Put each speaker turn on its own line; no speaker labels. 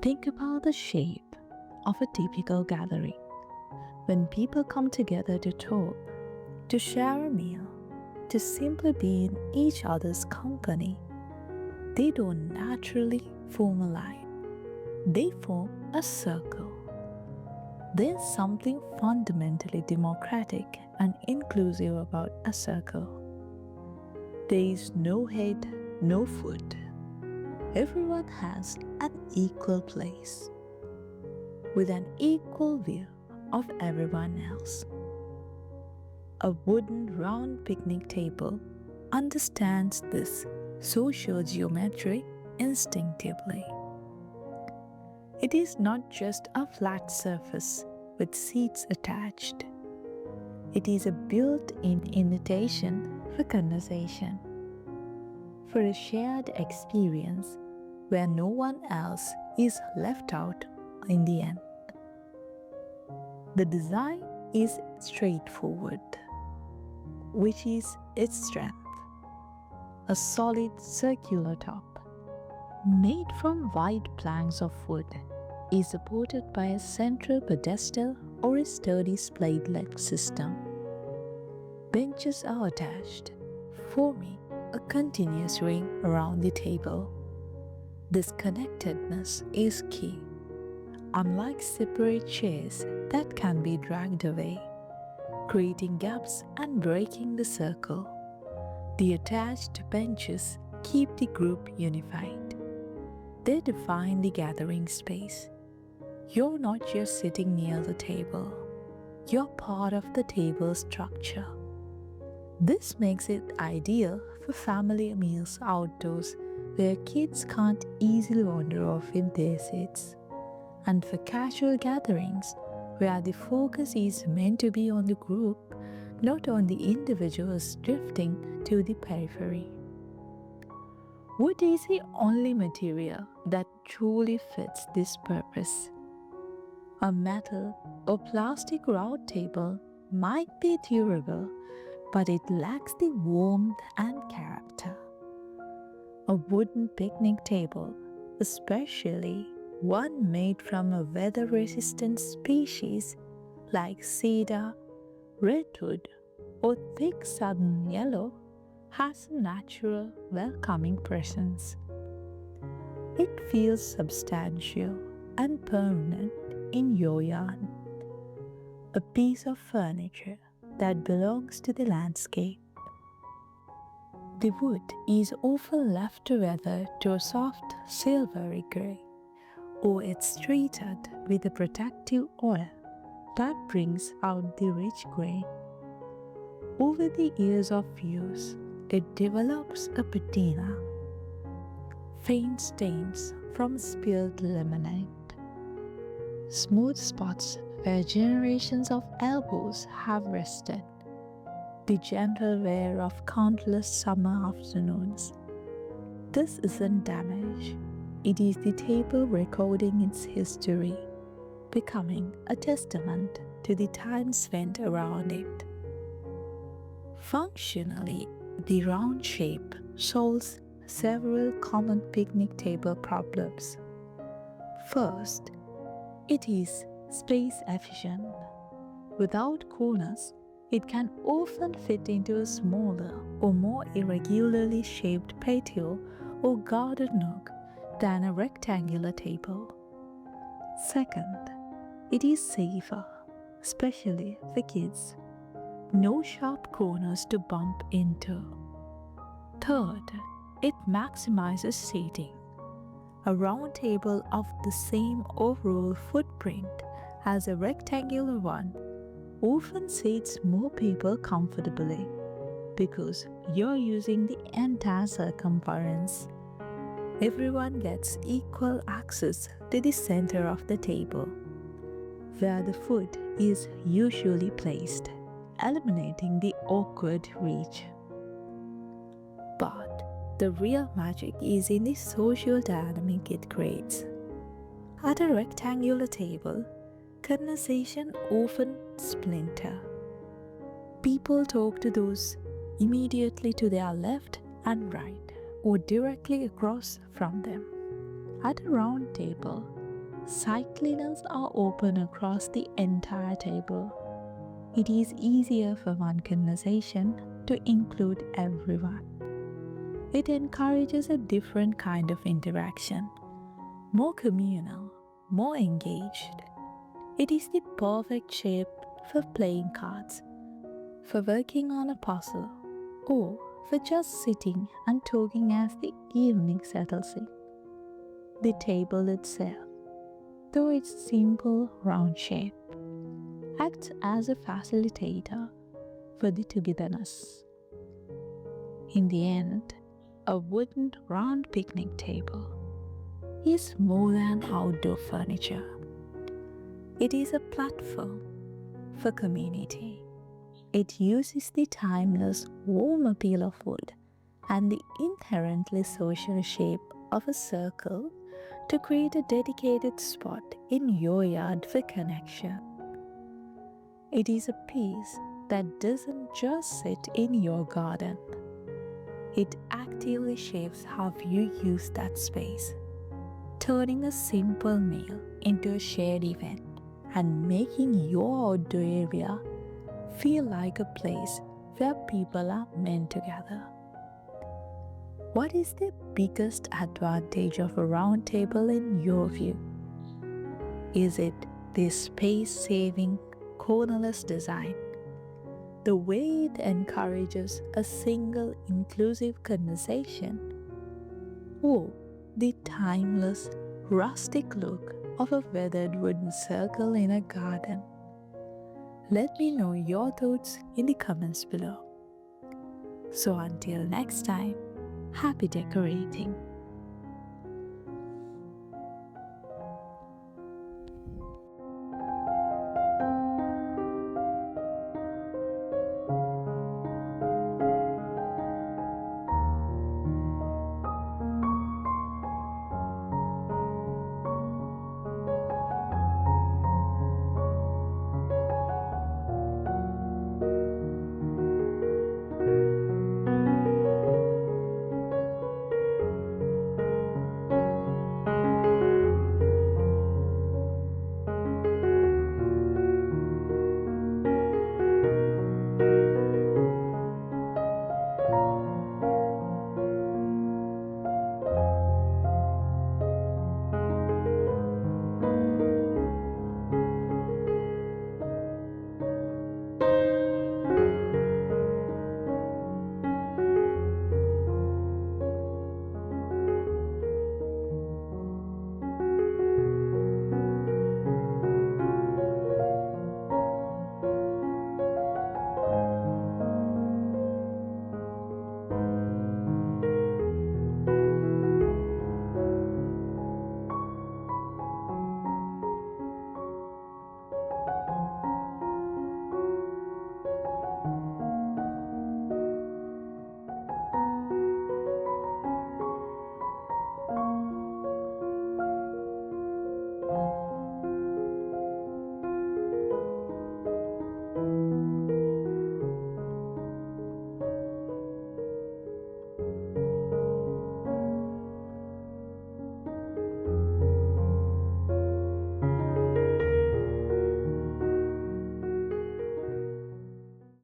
Think about the shape of a typical gathering. When people come together to talk, to share a meal, to simply be in each other's company, they don't naturally form a line. They form a circle. There's something fundamentally democratic and inclusive about a circle. There is no head, no foot. Everyone has an equal place, with an equal view of everyone else. A wooden round picnic table understands this sociogeometry instinctively. It is not just a flat surface with seats attached. It is a built-in invitation for conversation, for a shared experience where no one else is left out in the end. The design is straightforward, which is its strength. A solid circular top, made from wide planks of wood, is supported by a central pedestal or a sturdy splayed leg system. Benches are attached, forming a continuous ring around the table. This connectedness is key. Unlike separate chairs that can be dragged away, creating gaps and breaking the circle, the attached benches keep the group unified. They define the gathering space. You're not just sitting near the table, you're part of the table structure. This makes it ideal for family meals outdoors where kids can't easily wander off in their seats, and for casual gatherings where the focus is meant to be on the group, not on the individuals drifting to the periphery. Wood is the only material that truly fits this purpose. A metal or plastic round table might be durable, but it lacks the warmth and character. A wooden picnic table, especially one made from a weather-resistant species like cedar, redwood, or thick southern yellow, has a natural, welcoming presence. It feels substantial and permanent in your yard. A piece of furniture that belongs to the landscape. The wood is often left to weather to a soft silvery gray, or it's treated with a protective oil that brings out the rich grain. Over the years of use, it develops a patina, faint stains from spilled lemonade, smooth spots where generations of elbows have rested, the gentle wear of countless summer afternoons. This isn't damage, it is the table recording its history, becoming a testament to the time spent around it. Functionally, the round shape solves several common picnic table problems. First, it is space efficient. Without corners, it can often fit into a smaller or more irregularly shaped patio or garden nook than a rectangular table. Second, it is safer, especially for kids. No sharp corners to bump into. Third, it maximizes seating. A round table of the same overall footprint as a rectangular one often seats more people comfortably because you're using the entire circumference. Everyone gets equal access to the center of the table, where the foot is usually placed, eliminating the awkward reach. But the real magic is in the social dynamic it creates. At a rectangular table, conversation often splinter. People talk to those immediately to their left and right, or directly across from them. At a round table, side cleaners are open across the entire table. It is easier for one conversation to include everyone. It encourages a different kind of interaction, more communal, more engaged. It is the perfect shape for playing cards, for working on a puzzle, or for just sitting and talking as the evening settles in. The table itself, though its simple round shape, acts as a facilitator for the togetherness. In the end, a wooden round picnic table is more than outdoor furniture. It is a platform for community. It uses the timeless warm appeal of wood and the inherently social shape of a circle to create a dedicated spot in your yard for connection. It is a piece that doesn't just sit in your garden. It actively shapes how you use that space, turning a simple meal into a shared event and making your outdoor area feel like a place where people are meant to gather. What is the biggest advantage of a round table in your view? Is it the space-saving, cornerless design, the way it encourages a single inclusive conversation, or the timeless, rustic look of a weathered wooden circle in a garden? Let me know your thoughts in the comments below. So until next time, happy decorating.